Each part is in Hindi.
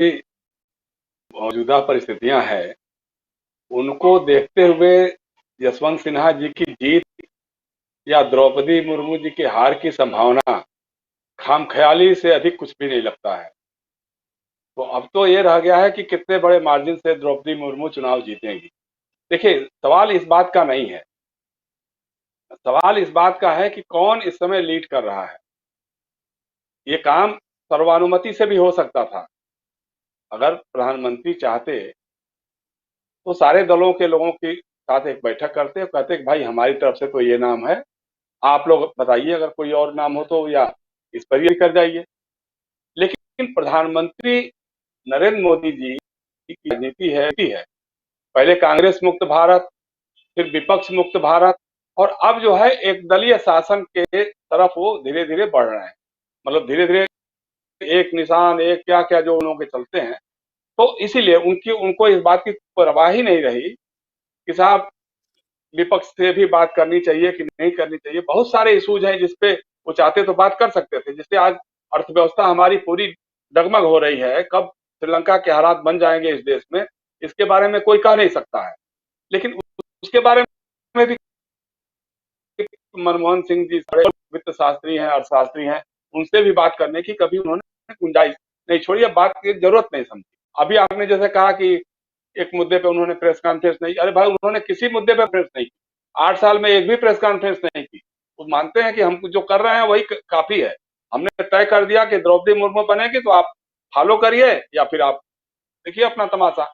मौजूदा परिस्थितियां हैं, उनको देखते हुए यशवंत सिन्हा जी की जीत या द्रौपदी मुर्मू जी की हार की संभावना खामख्याली से अधिक कुछ भी नहीं लगता है। तो अब तो ये रह गया है कि कितने बड़े मार्जिन से द्रौपदी मुर्मू चुनाव जीतेंगी। देखिए, सवाल इस बात का नहीं है, सवाल इस बात का है कि कौन इस समय लीड कर रहा है। ये काम सर्वानुमति से भी हो सकता था। अगर प्रधानमंत्री चाहते तो सारे दलों के लोगों के साथ एक बैठक करते और कहते कि भाई हमारी तरफ से तो ये नाम है, आप लोग बताइए अगर कोई और नाम हो तो, या इस पर ही कर जाइए। लेकिन प्रधानमंत्री नरेंद्र मोदी जी की राजनीति है, पहले कांग्रेस मुक्त भारत, फिर विपक्ष मुक्त भारत, और अब जो है एक दलीय शासन के तरफ वो धीरे धीरे बढ़ रहे हैं। मतलब धीरे धीरे एक निशान, एक क्या क्या जो उन के चलते हैं। तो इसीलिए उनको इस बात की परवाह ही नहीं रही कि साहब विपक्ष से भी बात करनी चाहिए कि नहीं करनी चाहिए। बहुत सारे इश्यूज हैं जिसपे वो चाहते तो बात कर सकते थे। जिससे आज अर्थव्यवस्था हमारी पूरी डगमग हो रही है, कब श्रीलंका के हालात बन जाएंगे इस देश में, इसके बारे में कोई कह नहीं सकता है। लेकिन उसके बारे में भी मनमोहन सिंह जी बड़े वित्त शास्त्री हैं, अर्थशास्त्री हैं, उनसे भी बात करने की कभी उन्होंने गुंजाइश नहीं छोड़ी, अब बात की जरूरत नहीं समझी। अभी आपने जैसे कहा कि एक मुद्दे पे उन्होंने प्रेस कॉन्फ्रेंस नहीं, अरे भाई उन्होंने किसी मुद्दे पे प्रेस नहीं की, 8 साल में एक भी प्रेस कॉन्फ्रेंस नहीं की। वो मानते हैं कि हम जो कर रहे हैं वही काफी है। हमने तय कर दिया कि द्रौपदी मुर्मू बनेगी तो आप फॉलो करिए या फिर आप देखिए अपना तमाशा।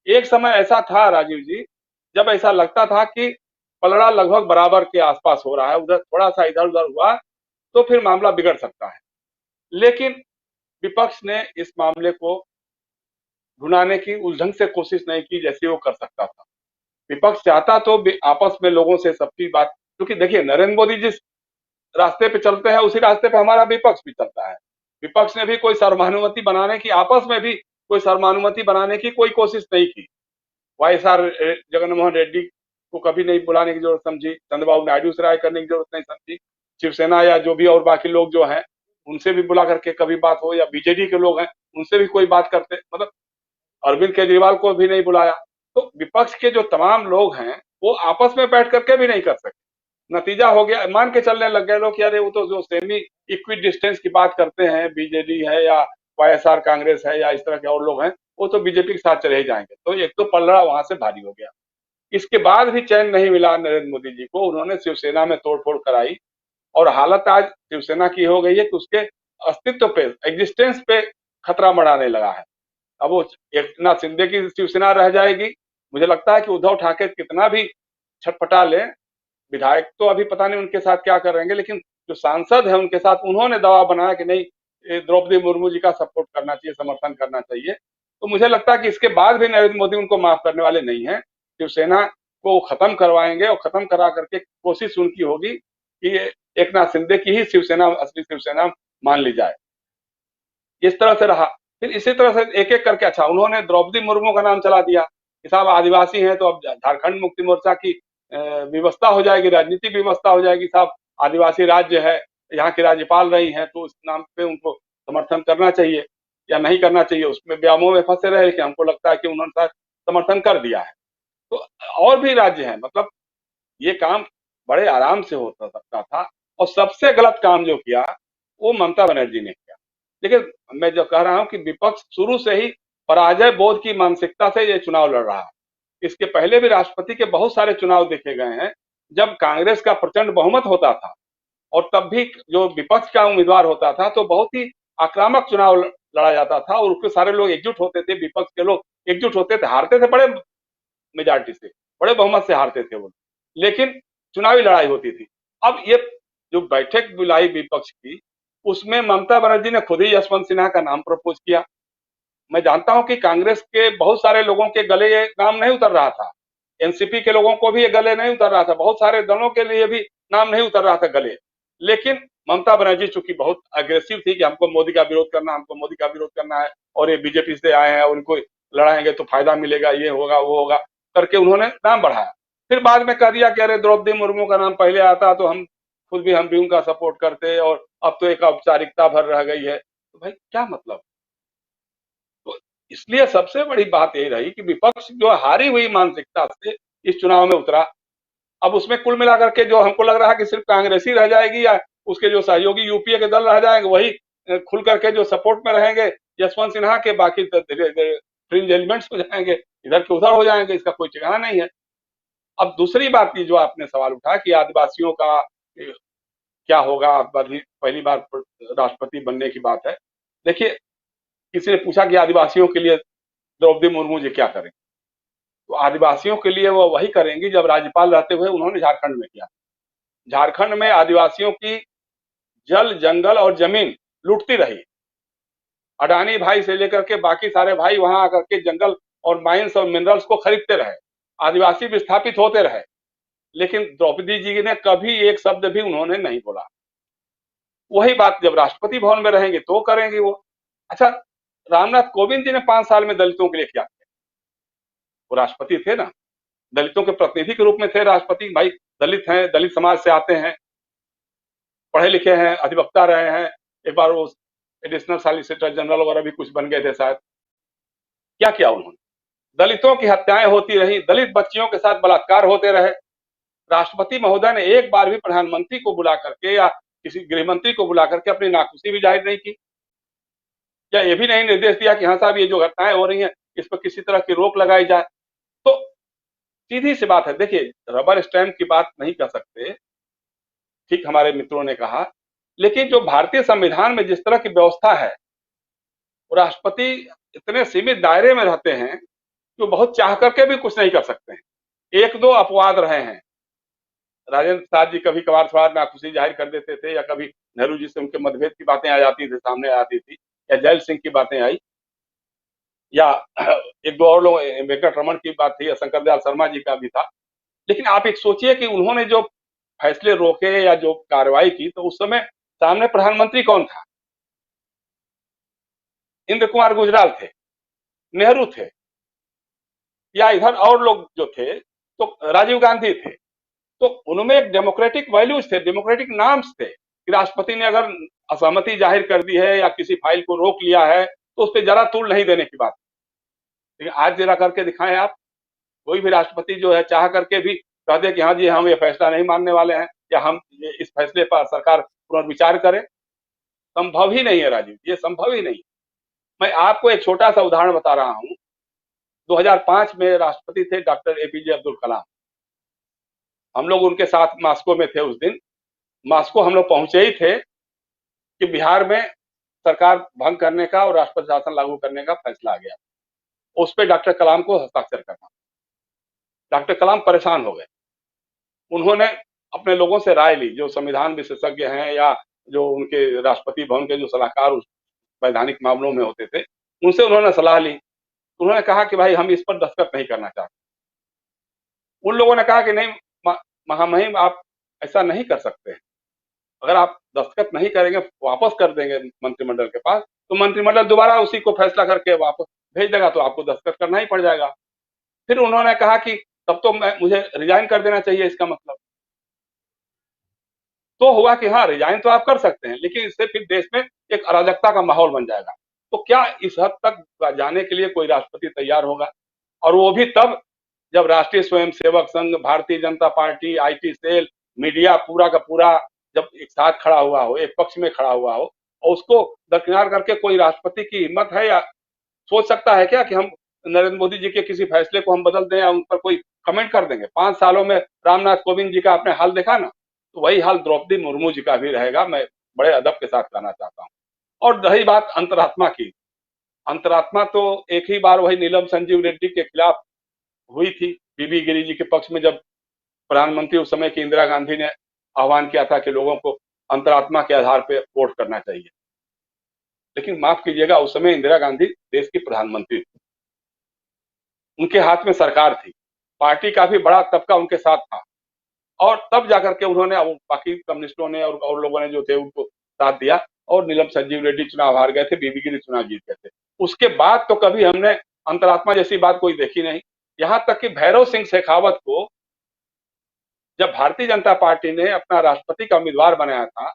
एक समय ऐसा था राजीव जी, जब ऐसा लगता था कि पलड़ा लगभग बराबर के आसपास हो रहा है, उधर थोड़ा सा इधर उधर हुआ तो फिर मामला बिगड़ सकता है। लेकिन विपक्ष ने इस मामले को भुनाने की उस ढंग से कोशिश नहीं की जैसे वो कर सकता था। विपक्ष चाहता तो आपस में लोगों से सबकी बात, क्योंकि देखिए नरेंद्र मोदी जिस रास्ते पे चलते हैं उसी रास्ते पे हमारा विपक्ष भी चलता है। विपक्ष ने भी कोई सर्वसम्मति बनाने की, आपस में भी कोई सर्वसम्मति बनाने की कोई कोशिश नहीं की। वाईएसआर जगनमोहन रेड्डी को कभी नहीं बुलाने की जरूरत समझी, चंद्रबाबू नायडू से राय करने की जरूरत नहीं समझी, शिवसेना या जो भी और बाकी लोग जो हैं उनसे भी बुला करके कभी बात हो, या बीजेडी के लोग हैं उनसे भी कोई बात करते, मतलब अरविंद केजरीवाल को भी नहीं बुलाया। तो विपक्ष के जो तमाम लोग हैं वो आपस में बैठ करके भी नहीं कर सके। नतीजा हो गया, मान के चलने लग गए लोग कि अरे वो तो जो सेमी इक्वी डिस्टेंस की बात करते हैं, बीजेडी है या वाईएसआर कांग्रेस है या इस तरह के और लोग हैं, वो तो बीजेपी के साथ चले ही जाएंगे। तो एक तो पलड़ा वहां से भारी हो गया। इसके बाद भी चैन नहीं मिला नरेंद्र मोदी जी को, उन्होंने शिवसेना में तोड़फोड़ कराई, और हालत आज शिवसेना की हो गई है कि उसके अस्तित्व पे, एग्जिस्टेंस पे खतरा मंडाने लगा है। अब वो एकनाथ शिंदे की शिवसेना रह जाएगी। मुझे लगता है कि उद्धव ठाकरे कितना भी छटपटा ले, विधायक तो अभी पता नहीं उनके साथ क्या कर रहेंगे, लेकिन जो सांसद है उनके साथ उन्होंने दबाव बनाया कि नहीं द्रौपदी मुर्मू जी का सपोर्ट करना चाहिए, समर्थन करना चाहिए। तो मुझे लगता है कि इसके बाद भी नरेंद्र मोदी उनको माफ करने वाले नहीं है। शिवसेना को खत्म करवाएंगे और खत्म करा करके कोशिश उनकी होगी कि एकनाथ शिंदे की ही शिवसेना असली शिवसेना मान ली जाए। इस तरह से रहा। फिर इसी तरह से एक एक करके, अच्छा उन्होंने द्रौपदी मुर्मू का नाम चला दिया कि साहब आदिवासी हैं तो अब झारखंड मुक्ति मोर्चा की व्यवस्था हो जाएगी, राजनीतिक व्यवस्था हो जाएगी, साहब आदिवासी राज्य है, यहाँ की राज्यपाल रही हैं तो उस नाम पे उनको समर्थन करना चाहिए या नहीं करना चाहिए, उसमें व्यामोह में फंसे रहे। लेकिन हमको लगता है कि उन्होंने समर्थन कर दिया है। तो और भी राज्य हैं, मतलब ये काम बड़े आराम से हो सकता था। और सबसे गलत काम जो किया वो ममता बनर्जी ने किया। देखिए, मैं जो कह रहा हूं कि विपक्ष शुरू से ही पराजय बोध की मानसिकता से ये चुनाव लड़ रहा है। इसके पहले भी राष्ट्रपति के बहुत सारे चुनाव देखे गए हैं जब कांग्रेस का प्रचंड बहुमत होता था, और तब भी जो विपक्ष का उम्मीदवार होता था तो बहुत ही आक्रामक चुनाव लड़ा जाता था, और उसके सारे लोग एकजुट होते थे, विपक्ष के लोग एकजुट होते थे, हारते थे बड़े मेजॉरिटी से, बड़े बहुमत से हारते थे वो, लेकिन चुनावी लड़ाई होती थी। अब ये जो बैठक बुलाई विपक्ष की, उसमें ममता बनर्जी ने खुद ही यशवंत सिन्हा का नाम प्रपोज किया। मैं जानता हूं कि कांग्रेस के बहुत सारे लोगों के गले ये नाम नहीं उतर रहा था, एनसीपी के लोगों को भी ये गले नहीं उतर रहा था, बहुत सारे दलों के लिए भी नाम नहीं उतर रहा था गले। लेकिन ममता बनर्जी चूंकि बहुत अग्रेसिव थी कि हमको मोदी का विरोध करना, हमको मोदी का विरोध करना है, और ये बीजेपी से आए हैं, उनको लड़ाएंगे तो फायदा मिलेगा, ये होगा वो होगा करके उन्होंने नाम बढ़ाया। फिर बाद में कह दिया कि अरे द्रौपदी मुर्मू का नाम पहले आता तो हम भी उनका सपोर्ट करते, और अब तो एक औपचारिकता भर रह गई है। तो भाई क्या मतलब? तो इसलिए सबसे बड़ी बात यही रही कि विपक्ष जो हारी हुई मानसिकता से इस चुनाव में उतरा। अब उसमें कुल मिलाकर के जो हमको लग रहा है कि सिर्फ कांग्रेस ही रह जाएगी या उसके जो सहयोगी यूपीए के दल रह जाएंगे वही खुल करके जो सपोर्ट में रहेंगे यशवंत सिन्हा के, बाकी धीरे धीरे फ्रिंज एलिमेंट्स हो जाएंगे, इधर के उधर हो जाएंगे, इसका कोई ठिकाना नहीं है। अब दूसरी बात की जो आपने सवाल उठाया कि आदिवासियों का क्या होगा, पहली बार राष्ट्रपति बनने की बात है। देखिए, किसी ने पूछा कि आदिवासियों के लिए द्रौपदी मुर्मू जी क्या करें, तो आदिवासियों के लिए वो वही करेंगी जब राज्यपाल रहते हुए उन्होंने झारखंड में किया। झारखंड में आदिवासियों की जल, जंगल और जमीन लूटती रही। अडानी भाई से लेकर के बाकी सारे भाई वहां आकर के जंगल और माइंस और मिनरल्स को खरीदते रहे, आदिवासी विस्थापित होते रहे, लेकिन द्रौपदी जी ने कभी एक शब्द भी उन्होंने नहीं बोला। वही बात जब राष्ट्रपति भवन में रहेंगे तो करेंगे वो। अच्छा, रामनाथ कोविंद जी ने 5 साल में दलितों के लिए क्या किया? वो राष्ट्रपति थे ना, दलितों के प्रतिनिधि के रूप में थे राष्ट्रपति। भाई दलित हैं, दलित समाज से आते हैं, पढ़े लिखे हैं, अधिवक्ता रहे हैं, एक बार वो एडिशनल सॉलिसिटर जनरल वगैरह भी कुछ बन गए थे शायद। क्या किया उन्होंने? दलितों की हत्याएं होती रही, दलित बच्चियों के साथ बलात्कार होते रहे। राष्ट्रपति महोदय ने एक बार भी प्रधानमंत्री को बुला करके या किसी गृह मंत्री को बुला करके अपनी नाखुशी भी जाहिर नहीं की, या ये भी नहीं निर्देश दिया कि हाँ साहब ये जो घटनाएं हो रही हैं इस पर किसी तरह की रोक लगाई जाए। तो सीधी सी बात है, देखिए रबर स्टैंप की बात नहीं कर सकते, ठीक हमारे मित्रों ने कहा, लेकिन जो भारतीय संविधान में जिस तरह की व्यवस्था है, राष्ट्रपति इतने सीमित दायरे में रहते हैं कि वो बहुत चाह करके भी कुछ नहीं कर सकते हैं। एक दो अपवाद रहे हैं, राजेंद्र प्रसाद जी कभी कभार थोड़ा नाखुशी जाहिर कर देते थे, या कभी नेहरू जी से उनके मतभेद की बातें आ जाती थी, सामने आ जाती थी, या जैल सिंह की बातें आई, या एक दो और लोग, वेंकट रमन की बात थी, या शंकर दयाल शर्मा जी का भी था। लेकिन आप एक सोचिए कि उन्होंने जो फैसले रोके या जो कार्रवाई की, तो उस समय सामने प्रधानमंत्री कौन था? इंद्र कुमार गुजराल थे, नेहरू थे, या इधर और लोग जो थे तो राजीव गांधी थे। तो उनमें एक डेमोक्रेटिक वैल्यूज थे, डेमोक्रेटिक नॉर्म्स थे कि राष्ट्रपति ने अगर असहमति जाहिर कर दी है या किसी फाइल को रोक लिया है तो उस पर जरा तूल नहीं देने की बात। लेकिन आज जरा करके दिखाएं आप, कोई भी राष्ट्रपति जो है चाह करके भी कह दे कि हाँ जी हम ये फैसला नहीं मानने वाले हैं, या हम इस फैसले पर सरकार पुनर्विचार करे। संभव ही नहीं है राजीव, ये संभव ही नहीं। मैं आपको एक छोटा सा उदाहरण बता रहा हूं। 2005 में राष्ट्रपति थे डॉक्टर एपीजे अब्दुल कलाम। हम लोग उनके साथ मास्को में थे उस दिन। मास्को हम लोग पहुंचे ही थे कि बिहार में सरकार भंग करने का और राष्ट्रपति शासन लागू करने का फैसला आ गया। उस पर डॉक्टर कलाम को हस्ताक्षर करना। डॉक्टर कलाम परेशान हो गए। उन्होंने अपने लोगों से राय ली, जो संविधान विशेषज्ञ हैं या जो उनके राष्ट्रपति भवन के जो सलाहकार उस वैधानिक मामलों में होते थे, उनसे उन्होंने सलाह ली। उन्होंने कहा कि भाई हम इस पर दस्तखत नहीं करना चाहते। उन लोगों ने कहा कि नहीं महामहिम, आप ऐसा नहीं कर सकते। अगर आप दस्तखत नहीं करेंगे, वापस कर देंगे मंत्रिमंडल के पास, तो मंत्रिमंडल दोबारा उसी को फैसला करके वापस भेज देगा, तो आपको दस्तखत करना ही पड़ जाएगा। फिर उन्होंने कहा कि तब तो मुझे रिजाइन कर देना चाहिए, इसका मतलब। तो हुआ कि हाँ, रिजाइन तो आप कर सकते हैं, लेकिन इससे फिर देश में एक अराजकता का माहौल बन जाएगा। तो क्या इस हद तक जाने के लिए कोई राष्ट्रपति तैयार होगा? और वो भी तब जब राष्ट्रीय Swayamsevak Sangh, Bharatiya Janata party, IT cell, media पूरा का पूरा जब एक साथ खड़ा हुआ हो, एक पक्ष में खड़ा हुआ हो, और उसको दरकिनार करके कोई राष्ट्रपति की हिम्मत है या सोच सकता है क्या कि हम नरेंद्र मोदी जी के किसी फैसले को हम बदल दें या उन पर कोई कमेंट कर देंगे? 5 सालों में रामनाथ कोविंद जी का आपने हाल देखा ना, तो वही हाल द्रौपदी मुर्मू जी का भी रहेगा, मैं बड़े अदब के साथ कहना चाहता हूँ। और रही बात अंतरात्मा की, अंतरात्मा तो एक ही बार वही नीलम संजीव रेड्डी के खिलाफ हुई थी, बीबी गिरी जी के पक्ष में, जब प्रधानमंत्री उस समय की इंदिरा गांधी ने आह्वान किया था कि लोगों को अंतरात्मा के आधार पर वोट करना चाहिए। लेकिन माफ कीजिएगा, उस समय इंदिरा गांधी देश की प्रधानमंत्री थी, उनके हाथ में सरकार थी, पार्टी का भी बड़ा तबका उनके साथ था, और तब जाकर के उन्होंने, बाकी कम्युनिस्टों ने और लोगों ने जो थे उनको साथ दिया, और नीलम संजीव रेड्डी चुनाव हार गए थे, बीबी गिरी चुनाव जीत गए थे। उसके बाद तो कभी हमने अंतरात्मा जैसी बात कोई देखी नहीं। यहां तक कि भैरव सिंह शेखावत को जब भारतीय जनता पार्टी ने अपना राष्ट्रपति का उम्मीदवार बनाया था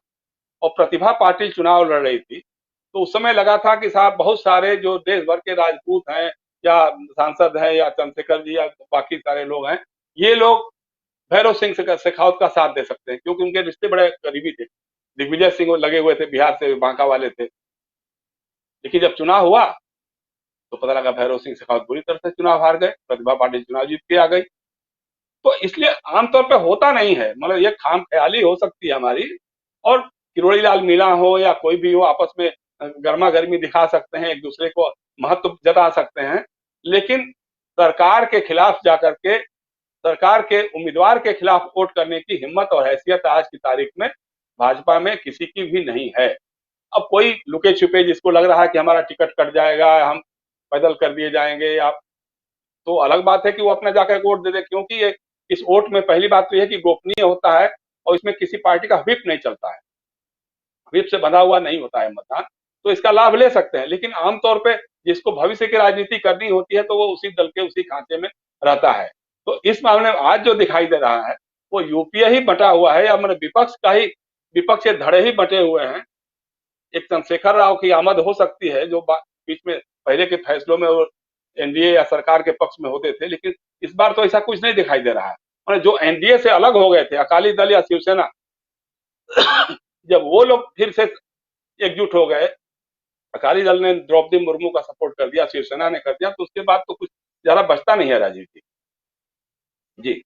और प्रतिभा पाटिल चुनाव लड़ रही थी, तो उस समय लगा था कि साहब बहुत सारे जो देश भर के राजपूत हैं या सांसद हैं या चंद्रशेखर जी या बाकी सारे लोग हैं, ये लोग भैरव सिंह शेखावत का साथ दे सकते हैं, क्योंकि उनके रिश्ते बड़े करीबी थे। दिग्विजय सिंह लगे हुए थे, बिहार से बांका वाले थे। लेकिन जब चुनाव हुआ तो पता लगा भैरव सिंह शेखावत बुरी तरह से चुनाव हार गए, प्रतिभा पाटिल चुनाव जीत के आ गई। तो इसलिए आमतौर पर होता नहीं है, मतलब ये खाम ख्याली हो सकती है हमारी, और किरोड़ी लाल मीणा हो या कोई भी हो, आपस में गर्मा गर्मी दिखा सकते हैं, एक दूसरे को महत्व जता सकते हैं, लेकिन सरकार के खिलाफ जाकर के, सरकार के उम्मीदवार के खिलाफ वोट करने की हिम्मत और हैसियत आज की तारीख में भाजपा में किसी की भी नहीं है। अब कोई लुके छुपे जिसको लग रहा है कि हमारा टिकट कट जाएगा, हम पैदल कर दिए जाएंगे, या तो अलग बात है कि वो अपना जाकर वोट दे दे, क्योंकि ये इस वोट में पहली बात तो यह है कि गोपनीय होता है और इसमें किसी पार्टी का व्हिप नहीं चलता है, व्हिप से बंधा हुआ नहीं होता है मतदान, तो इसका लाभ ले सकते हैं। लेकिन आमतौर पे जिसको भविष्य की राजनीति करनी होती है तो वो उसी दल के उसी खांचे में रहता है। तो इस मामले में आज जो दिखाई दे रहा है वो यूपीए ही बटा हुआ है, या मैंने विपक्ष का ही, विपक्ष के धड़े ही बटे हुए हैं। एक चंद्रशेखर राव की आमद हो सकती है जो बीच में पहले के फैसलों में वो एनडीए या सरकार के पक्ष में होते थे, लेकिन इस बार तो ऐसा कुछ नहीं दिखाई दे रहा है। जो एनडीए से अलग हो गए थे, अकाली दल या शिवसेना, जब वो लोग फिर से एकजुट हो गए, अकाली दल ने द्रौपदी मुर्मू का सपोर्ट कर दिया, शिवसेना ने कर दिया, तो उसके बाद तो कुछ ज्यादा बचता नहीं है राजनीति। जी।